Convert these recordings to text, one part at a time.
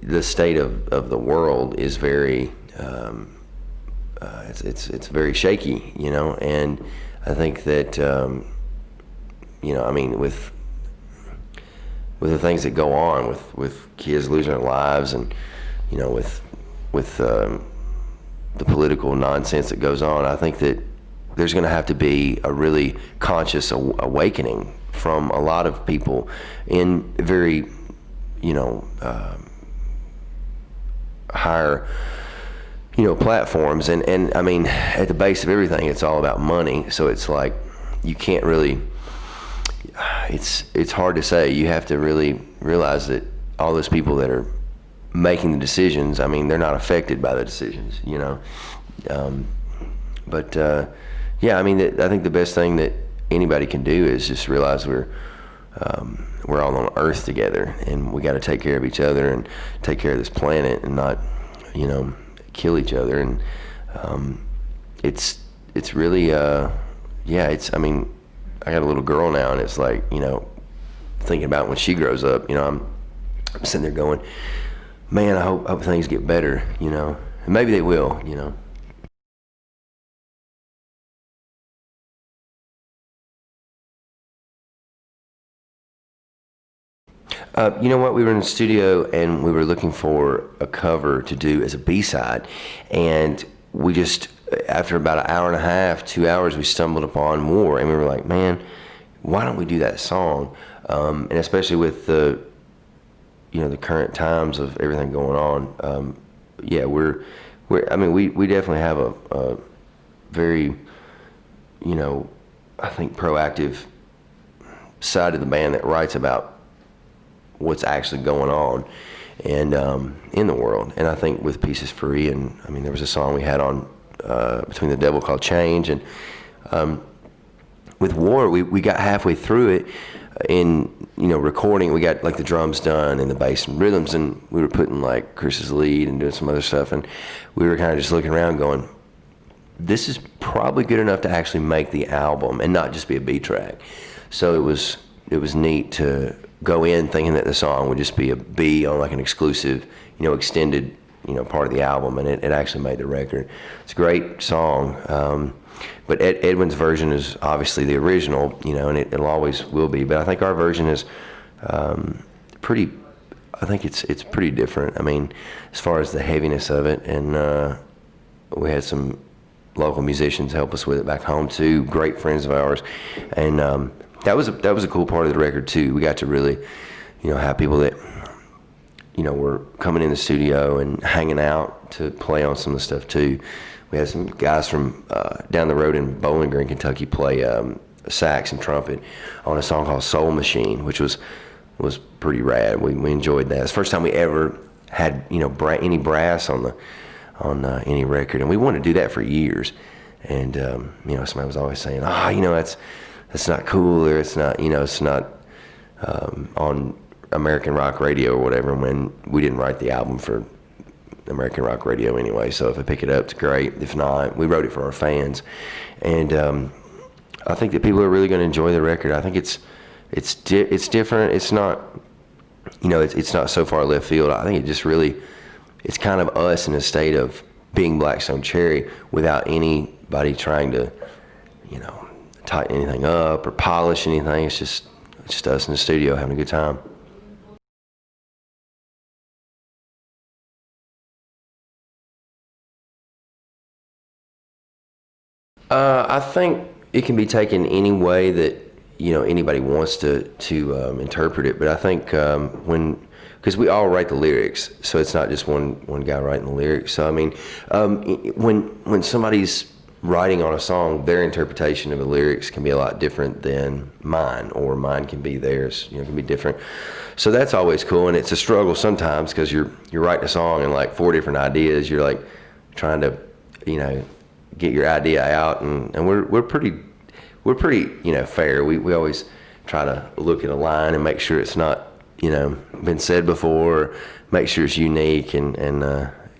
the state of the world is very it's very shaky, and I think that I mean, with the things that go on with kids losing their lives, and with the political nonsense that goes on, I think that there's going to have to be a really conscious awakening from a lot of people in very higher platforms, and I mean, at the base of everything, it's all about money. So it's like you can't really, it's hard to say. You have to really realize that all those people that are making the decisions, I mean, they're not affected by the decisions, but yeah, I mean, I think the best thing that anybody can do is just realize we're all on Earth together, and we got to take care of each other and take care of this planet, and not kill each other. And it's really I mean, I got a little girl now, and it's like, thinking about when she grows up, I'm sitting there going, man, I hope things get better, and maybe they will. You know what? We were in the studio and we were looking for a cover to do as a B-side, and we just, after about an hour and a half, 2 hours, we stumbled upon more, and we were like, man, why don't we do that song? And especially with the current times of everything going on, yeah, I mean, we definitely have a very, I think, proactive side of the band that writes about what's actually going on and in the world. And I think with Pieces Free, and I mean, there was a song we had on Between the Devil called Change, and with War, we got halfway through it in recording. We got like the drums done and the bass and rhythms, and we were putting like Chris's lead and doing some other stuff, and we were kind of just looking around going, this is probably good enough to actually make the album and not just be a B track. So it was neat to go in thinking that the song would just be a B on like an exclusive, extended, part of the album, and it actually made the record. It's a great song, but Edwin's version is obviously the original, and it'll always will be. But I think our version is pretty. I think it's pretty different. I mean, as far as the heaviness of it, and we had some local musicians help us with it back home too. Great friends of ours, and that was a cool part of the record too. We got to really, have people that, were coming in the studio and hanging out to play on some of the stuff too. We had some guys from down the road in Bowling Green, Kentucky, play sax and trumpet on a song called Soul Machine, which was pretty rad. We enjoyed that. It's the first time we ever had any brass on any record, and we wanted to do that for years. And somebody was always saying, that's not cool, or it's not, it's not on American rock radio or whatever, when we didn't write the album for American rock radio anyway. So if I pick it up, it's great. If not, we wrote it for our fans. And I think that people are really going to enjoy the record. I think it's different. It's not, it's not so far left field. I think it just really, it's kind of us in a state of being Black Stone Cherry without anybody trying to, tighten anything up or polish anything. It's just us in the studio having a good time. I think it can be taken any way that anybody wants to interpret it. But I think because we all write the lyrics, so it's not just one guy writing the lyrics. So I mean, when somebody's writing on a song, their interpretation of the lyrics can be a lot different than mine, or mine can be theirs. Can be different. So that's always cool, and it's a struggle sometimes because you're writing a song and like 4 different ideas. You're like trying to get your idea out, and we're pretty fair. We always try to look at a line and make sure it's not been said before, make sure it's unique, and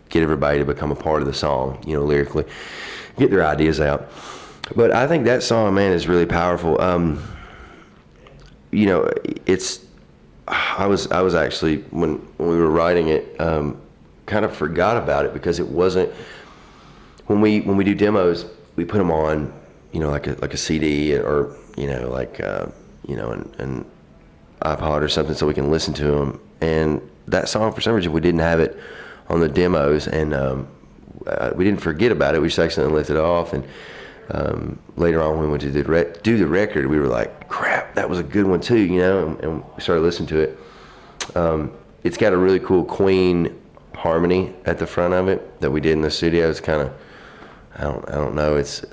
get everybody to become a part of the song, lyrically, get their ideas out. But I think that song, man, is really powerful. It's I was actually, when we were writing it, kind of forgot about it because it wasn't, when we do demos, we put them on, like a CD or, like, an iPod or something so we can listen to them. And that song, for some reason, we didn't have it on the demos, and we didn't forget about it. We just accidentally left it off, and later on when we went to do the record, we were like, crap, that was a good one too, and we started listening to it. It's got a really cool Queen harmony at the front of it that we did in the studio. It's kind of, I don't know, it's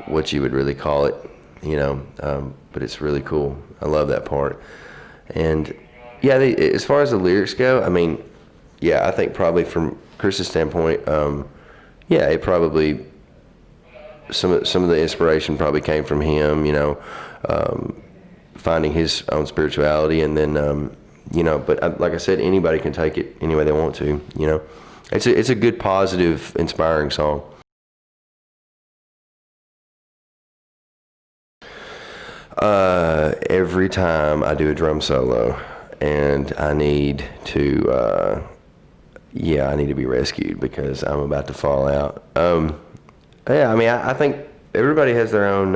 what you would really call it, but it's really cool. I love that part. And yeah, as far as the lyrics go, I mean, yeah, I think probably from Chris's standpoint, yeah, it probably, some of the inspiration probably came from him, finding his own spirituality, and then, but like I said, anybody can take it any way they want to, It's a good, positive, inspiring song. Every time I do a drum solo and I need to, I need to be rescued because I'm about to fall out. Yeah, I mean, I think everybody has their own,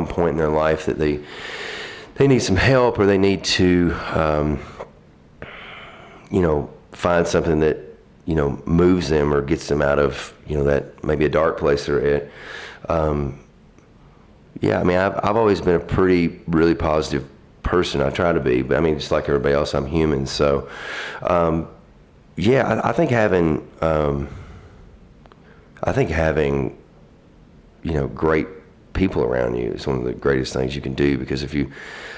point in their life that they need some help, or they need to, find something that, moves them or gets them out of, that maybe a dark place they're at. Yeah, I mean, I've always been a really positive person. I try to be, but I mean, just like everybody else, I'm human. So, yeah, I think having, great people around you is one of the greatest things you can do, because if you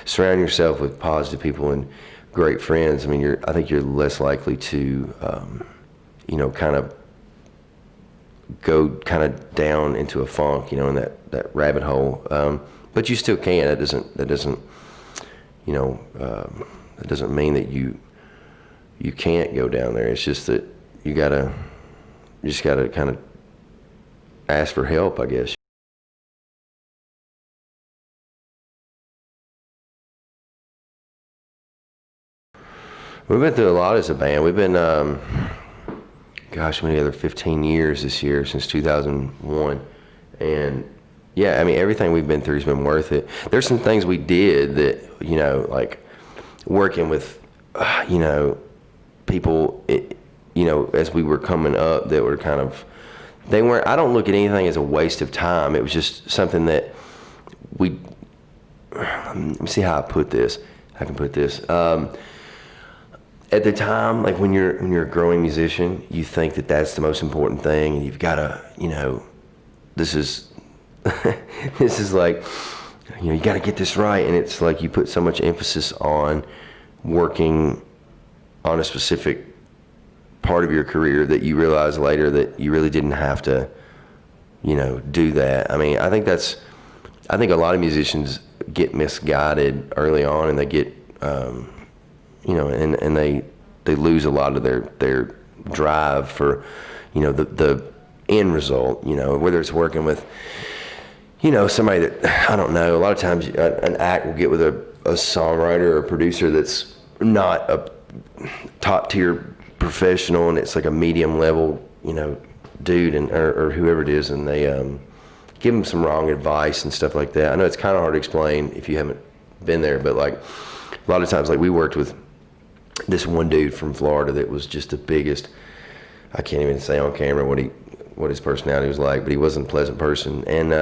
surround yourself with positive people and great friends, I mean, I think you're less likely to, kind of go kind of down into a funk, in that rabbit hole. But you still can. That doesn't mean that you can't go down there. It's just that you just gotta kind of ask for help, I guess. We've been through a lot as a band. We've been, maybe other 15 years this year, since 2001. And yeah, I mean, everything we've been through has been worth it. There's some things we did that, like working with, people, as we were coming up, that were kind of, I don't look at anything as a waste of time. It was just something that let me see how I can put this. At the time, like when you're a growing musician, you think that that's the most important thing, and you've got to, this is this is like, you got to get this right, and it's like you put so much emphasis on working on a specific part of your career that you realize later that you really didn't have to, do that. I mean, I think a lot of musicians get misguided early on, and they get, and they lose a lot of their drive for, the end result, whether it's working with, somebody that, I don't know, a lot of times an act will get with a songwriter or a producer that's not a top tier professional, and it's like a medium level, dude, or whoever it is, and they give them some wrong advice and stuff like that. I know it's kind of hard to explain if you haven't been there, but like a lot of times, like we worked with this one dude from Florida that was just the biggest, I can't even say on camera what his personality was like, but he wasn't a pleasant person, and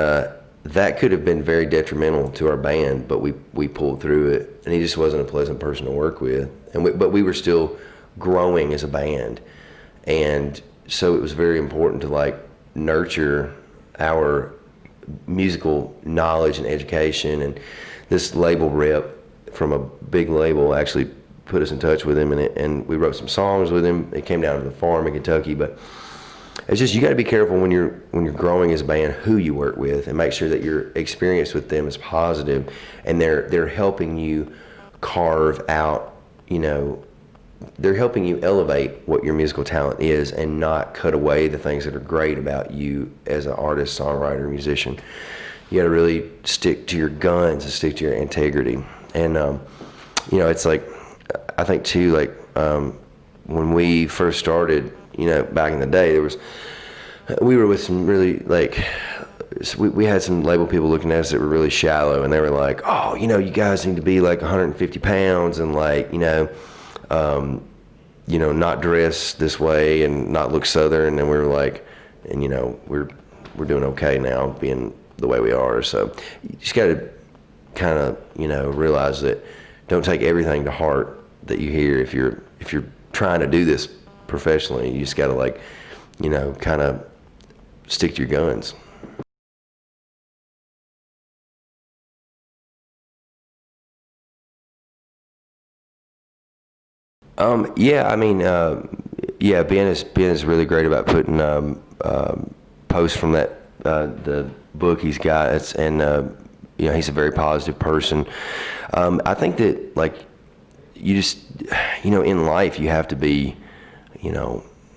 that could have been very detrimental to our band, but we pulled through it, and he just wasn't a pleasant person to work with, but we were still growing as a band, and so it was very important to like nurture our musical knowledge and education. And this label rep from a big label actually put us in touch with him, and we wrote some songs with him. It came down to the farm in Kentucky, but it's just, you got to be careful when you're growing as a band who you work with, and make sure that your experience with them is positive, and they're helping you carve out, they're helping you elevate what your musical talent is, and not cut away the things that are great about you as an artist, songwriter, musician. you got to really stick to your guns and stick to your integrity. And it's like, I think too, like when we first started, back in the day, we were with some really, like, we had some label people looking at us that were really shallow, and they were like, oh, you guys need to be like 150 pounds and like, not dress this way and not look Southern. And we were like, and we're doing okay now being the way we are. So you just got to kind of, realize that don't take everything to heart that you hear. If you're trying to do this professionally, you just got to, like, kind of stick to your guns. Yeah, I mean, yeah, Ben is really great about putting posts from that the book he's got. He's a very positive person. I think that, like, you just, in life you have to be,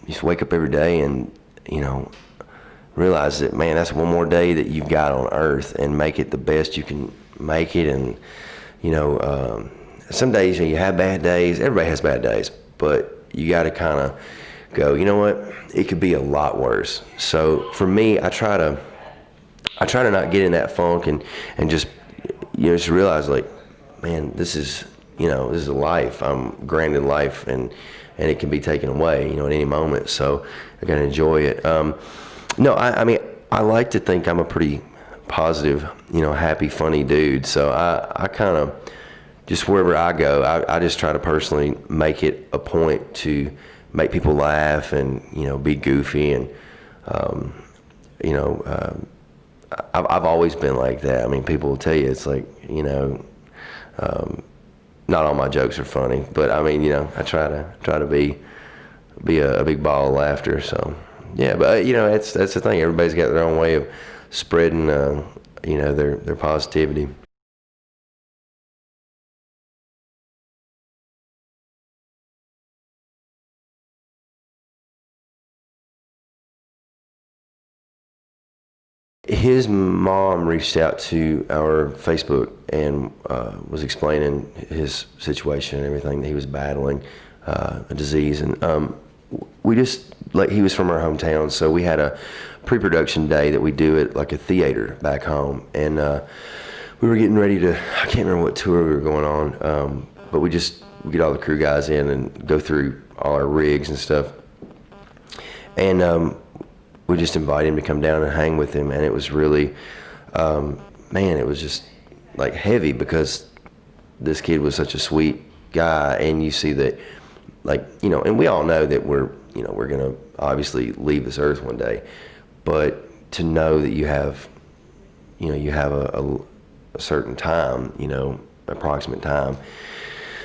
just wake up every day and, realize that, man, that's one more day that you've got on earth, and make it the best you can make it. And, some days you have bad days. Everybody has bad days, but you got to kind of go, you know what? It could be a lot worse. So for me, I try to not get in that funk and just, just realize, like, man, this is a life. I'm granted life, and it can be taken away, at any moment. So I got to enjoy it. No, I mean, I like to think I'm a pretty positive, happy, funny dude. So I kind of, just wherever I go, I just try to personally make it a point to make people laugh and, be goofy. And, I've always been like that. I mean, people will tell you, it's like, not all my jokes are funny, but I mean, I try to be a big ball of laughter. So yeah, but that's the thing. Everybody's got their own way of spreading, their positivity. His mom reached out to our Facebook and was explaining his situation and everything, that he was battling a disease. And we just, like, he was from our hometown, so we had a pre-production day that we do at, like, a theater back home. And we were getting ready to, I can't remember what tour we were going on, but we get all the crew guys in and go through all our rigs and stuff. And we just invited him to come down and hang with him, and it was really, man, it was just, like, heavy, because this kid was such a sweet guy, and you see that, like, and we all know that we're gonna obviously leave this earth one day, but to know that you have a certain time, approximate time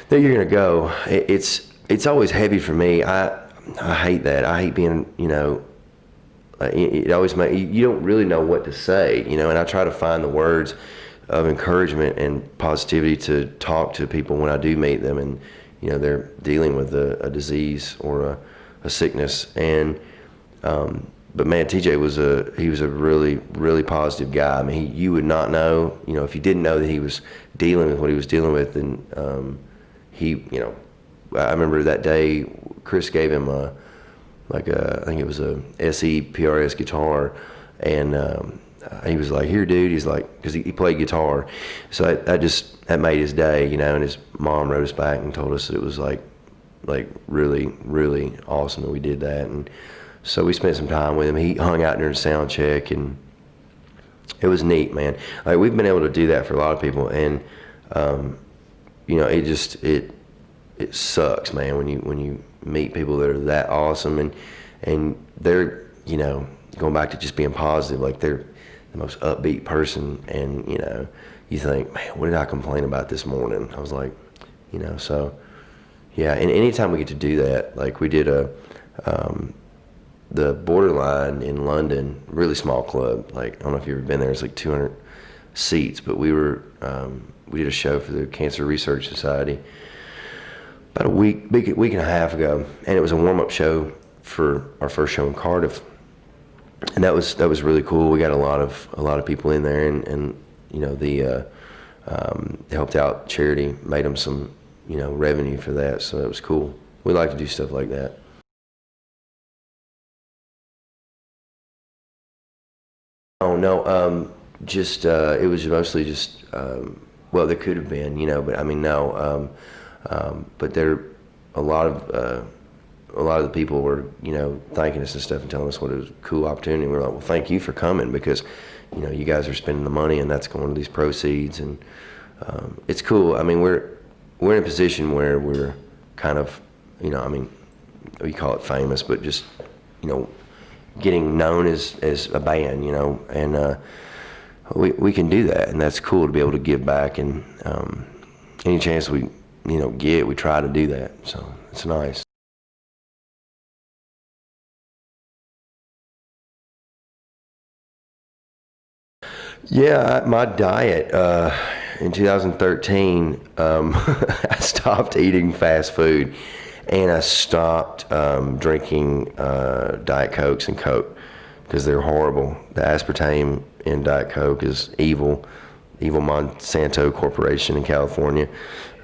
that you're gonna go, it's always heavy for me. I hate that. I hate being, it always you don't really know what to say, and I try to find the words of encouragement and positivity to talk to people when I do meet them, and they're dealing with a disease or a sickness. And but man, TJ was a really, really positive guy. I mean, you would not know, if you didn't know that he was dealing with what he was dealing with. And I remember that day Chris gave him I think it was a SE PRS guitar, and he was like, "Here, dude." He's like, because he played guitar, so that made his day, And his mom wrote us back and told us that it was like really, really awesome that we did that. And so we spent some time with him. He hung out during sound check, and it was neat, man. Like, we've been able to do that for a lot of people, and it sucks, man, when you meet people that are that awesome, and they're, going back to just being positive, like, they're the most upbeat person, and you think, man, what did I complain about this morning? I was like, so yeah. And anytime we get to do that, like, we did the Borderline in London, really small club, like, I don't know if you've ever been there, it's like 200 seats, but we did a show for the Cancer Research Society about a week and a half ago, and it was a warm-up show for our first show in Cardiff. and that was really cool. We got a lot of people in there, and you know, they helped out charity, made them some, you know, revenue for that, so it was cool. We like to do stuff like that. Oh no, just it was mostly just well, there could have been, you know, but I mean no, but there a lot of a lot of the people were, you know, thanking us and stuff and telling us what it was a cool opportunity. We were like, well, thank you for coming, because, you know, you guys are spending the money and that's going to these proceeds, and it's cool. I mean, we're in a position where we're kind of, you know, I mean, we call it famous, but just, you know, getting known as a band, you know, and we can do that, and that's cool to be able to give back, and any chance we, you know, get, we try to do that, so it's nice. Yeah, my diet in 2013, I stopped eating fast food, and I stopped drinking Diet Cokes and Coke, because they're horrible. The aspartame in Diet Coke is evil. Evil Monsanto Corporation in California,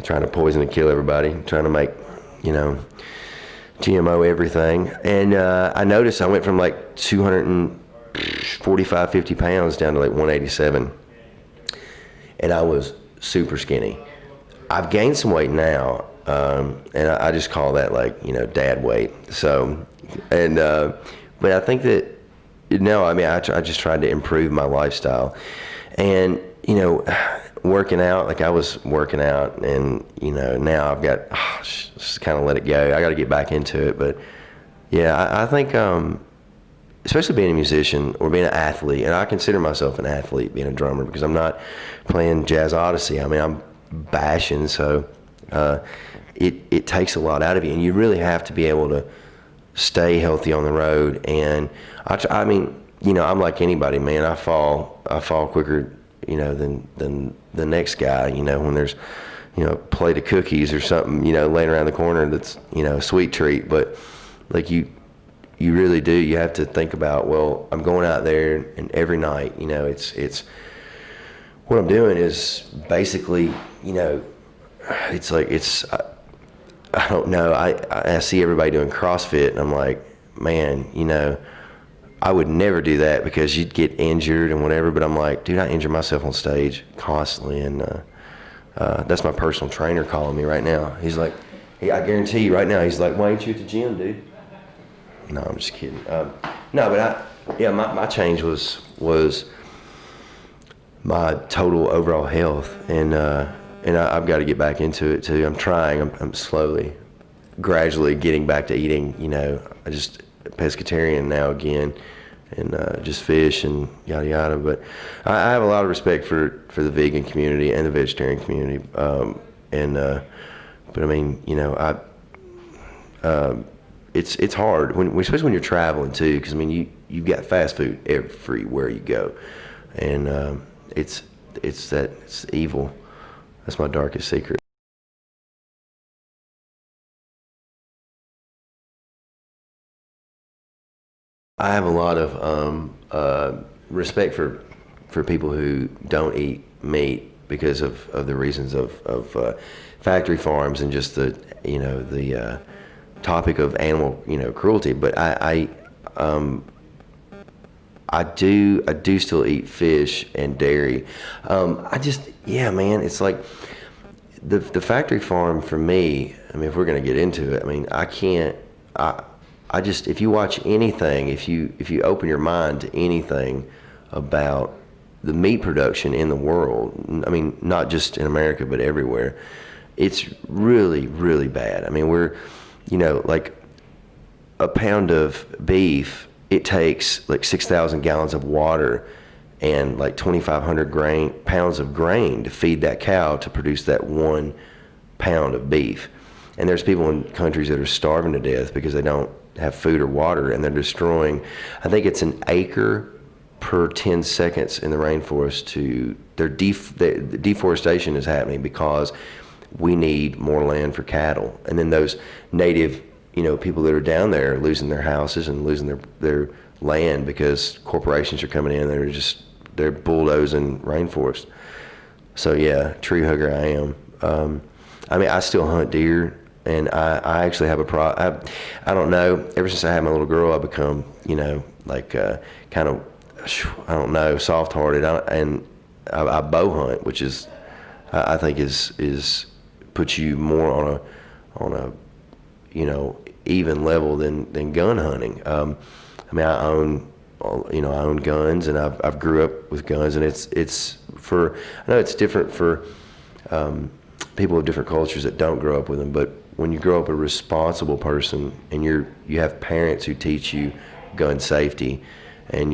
trying to poison and kill everybody, trying to make, you know, GMO everything. And I noticed I went from like 245, 50 pounds down to like 187. And I was super skinny. I've gained some weight now, and I just call that, like, you know, dad weight. So, and, but I think that, no, I mean, I just tried to improve my lifestyle. And, you know, working out, like I was working out, and, you know, now I've got, just kind of let it go. I got to get back into it. But yeah, I think, especially being a musician or being an athlete, and I consider myself an athlete being a drummer, because I'm not playing Jazz Odyssey. I mean, I'm bashing, so it takes a lot out of you, and you really have to be able to stay healthy on the road. And I mean, you know, I'm like anybody, man. I fall quicker, you know, than the next guy. You know, when there's, you know, a plate of cookies or something, you know, laying around the corner that's, you know, a sweet treat. But like you really do. You have to think about, well, I'm going out there, and every night, you know, it's what I'm doing is basically, you know, it's like I don't know. I see everybody doing CrossFit, and I'm like, man, you know, I would never do that, because you'd get injured and whatever. But I'm like, dude, I injure myself on stage constantly, and that's my personal trainer calling me right now. He's like, hey, I guarantee you right now, he's like, why ain't you at the gym, dude? No, I'm just kidding. No, but my change was my total overall health, and I've got to get back into it too. I'm trying. I'm slowly, gradually getting back to eating. You know, I just pescatarian now again, and just fish and yada yada. But I have a lot of respect for the vegan community and the vegetarian community. But I mean, you know, it's hard especially when you're traveling too, because I mean you've got fast food everywhere you go, and it's evil. That's my darkest secret. I have a lot of respect for people who don't eat meat, because of the reasons of factory farms, and just the, you know, the topic of animal, you know, cruelty. But I do still eat fish and dairy. Yeah, man, it's like the factory farm for me. I mean, if we're gonna get into it, I mean, I can't. I just, if you watch anything, if you open your mind to anything about the meat production in the world, I mean, not just in America but everywhere, it's really, really bad. I mean, we're, you know, like a pound of beef, it takes like 6,000 gallons of water and like 2,500 pounds of grain to feed that cow to produce that 1 pound of beef. And there's people in countries that are starving to death because they don't have food or water, and they're destroying, I think it's an acre per 10 seconds in the rainforest. The deforestation is happening because we need more land for cattle. And then those native, you know, people that are down there are losing their houses and losing their land because corporations are coming in. They're bulldozing rainforest. So yeah, tree hugger I am. I mean, I still hunt deer, and I actually have I don't know. Ever since I had my little girl, I become like kind of, I don't know, soft-hearted, and I bow hunt, which is I think is puts you more on a even level than gun hunting. I mean, I own guns, and I've grew up with guns, and it's for, I know it's different for people of different cultures that don't grow up with them, but when you grow up a responsible person and you have parents who teach you gun safety, and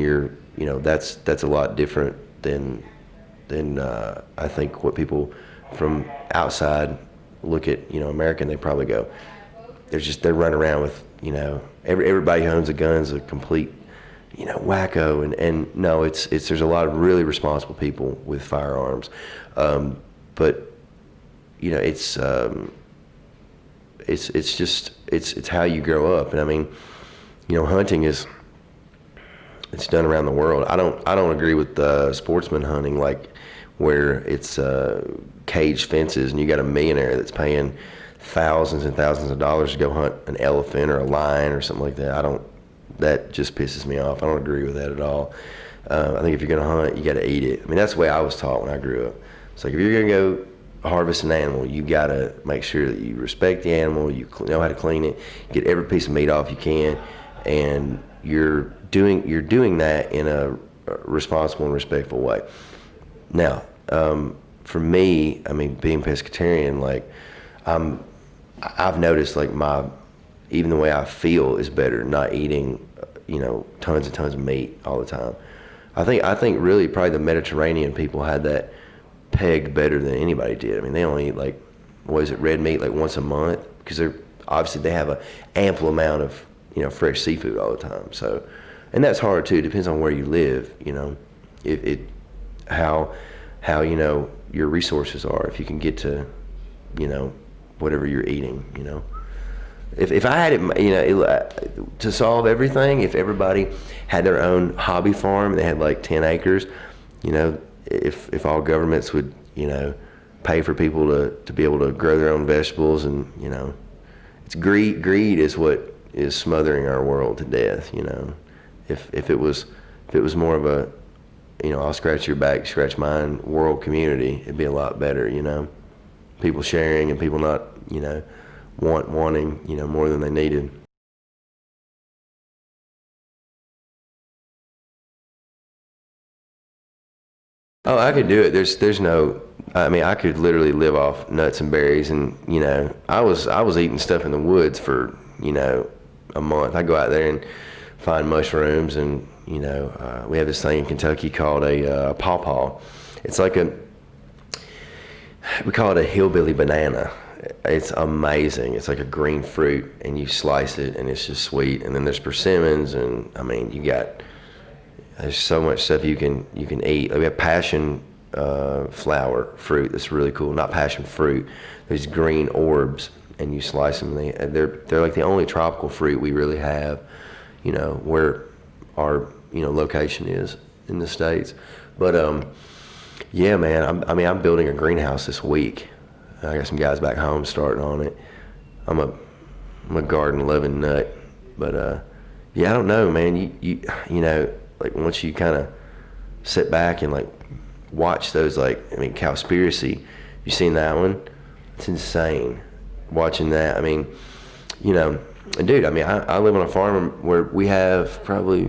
that's a lot different than I think what people from outside look at American. They probably go, they're running around with everybody who owns a gun is a complete wacko, and no, it's there's a lot of really responsible people with firearms, but it's just it's how you grow up. And I mean, hunting it's done around the world. I don't agree with sportsman hunting, like where it's cage fences and you got a millionaire that's paying thousands and thousands of dollars to go hunt an elephant or a lion or something like that. That just pisses me off. I don't agree with that at all. I think if you're gonna hunt, you gotta eat it. I mean, that's the way I was taught when I grew up. It's like, if you're gonna go harvest an animal, you gotta make sure that you respect the animal, you know how to clean it, get every piece of meat off you can, and you're doing that in a responsible and respectful way. Now, for me, I mean, being pescatarian, like I've noticed, like, even the way I feel is better not eating tons and tons of meat all the time. I think really probably the Mediterranean people had that pegged better than anybody did. I mean, they only eat, like, what is it, red meat, like once a month, because they have an ample amount of fresh seafood all the time. So, and that's hard too. Depends on where you live. How your resources are. If you can get to whatever you're eating. If I had it, to solve everything, if everybody had their own hobby farm, they had like 10 acres, if all governments would, pay for people to be able to grow their own vegetables, and, it's greed is what is smothering our world to death. If it was more of a, I'll scratch your back, scratch mine world community, it'd be a lot better, people sharing and people not, wanting, more than they needed. Oh, I could do it. There's no, I mean, I could literally live off nuts and berries, and I was eating stuff in the woods for a month. I go out there and find mushrooms, and we have this thing in Kentucky called a pawpaw. It's like we call it a hillbilly banana. It's amazing. It's like a green fruit, and you slice it, and it's just sweet. And then there's persimmons, and I mean, there's so much stuff you can eat. Like, we have passion flower fruit that's really cool. Not passion fruit. There's green orbs, and you slice them. They're like the only tropical fruit we really have. Where our location is in the States. But yeah, man. I'm building a greenhouse this week. I got some guys back home starting on it. I'm a garden loving nut, but yeah, I don't know, man. You like, once you kind of sit back and like watch those, like, I mean, Cowspiracy. You seen that one? It's insane. Watching that, I mean, dude. I mean, I live on a farm where we have probably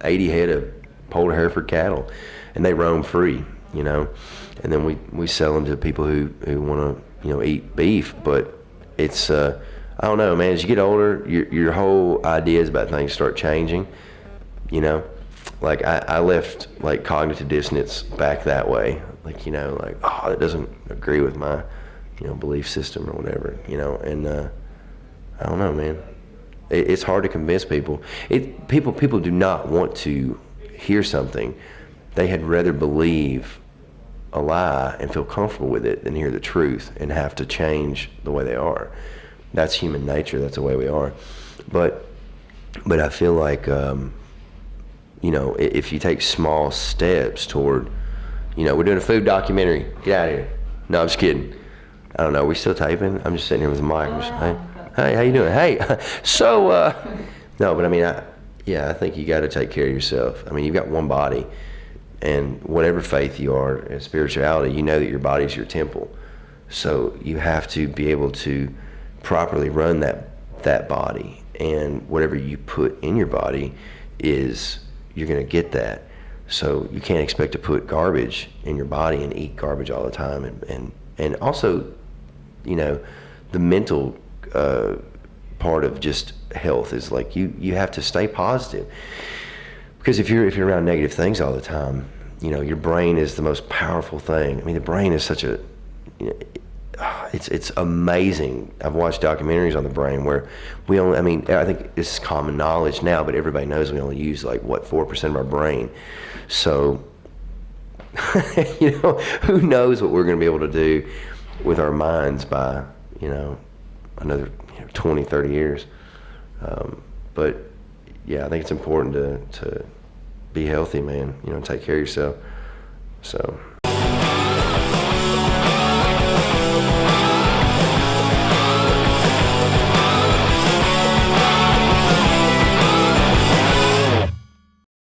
80 head of polled Hereford cattle, and they roam free. And then we sell them to people who want to eat beef. But it's I don't know, man. As you get older, your whole ideas about things start changing. Like I left like cognitive dissonance back that way. Like that doesn't agree with my belief system or whatever. And I don't know, man. It's hard to convince people. People do not want to hear something. They had rather believe a lie and feel comfortable with it than hear the truth and have to change the way they are. That's human nature. That's the way we are. But But I feel like, you know, if you take small steps toward, you know, we're doing a food documentary. Get out of here. No, I'm just kidding. I don't know. Are we still taping? I'm just sitting here with a mic. I'm just, hey, how you doing? Hey, so, no, but I mean, I think you got to take care of yourself. I mean, you've got one body, and whatever faith you are in spirituality, you know that your body's your temple. So you have to be able to properly run that body, and whatever you put in your body is, you're going to get that. So you can't expect to put garbage in your body and eat garbage all the time. And also, you know, the mental part of just health is like you have to stay positive, because if you're around negative things all the time, you know, your brain is the most powerful thing. I mean, the brain is such a, you know, it's amazing. I've watched documentaries on the brain where we only, I mean, I think this is common knowledge now, but everybody knows we only use like, what, 4% of our brain. So, you know, who knows what we're going to be able to do with our minds by, you know, another 20, 30 years. But yeah, I think it's important to be healthy, man, you know, take care of yourself. So.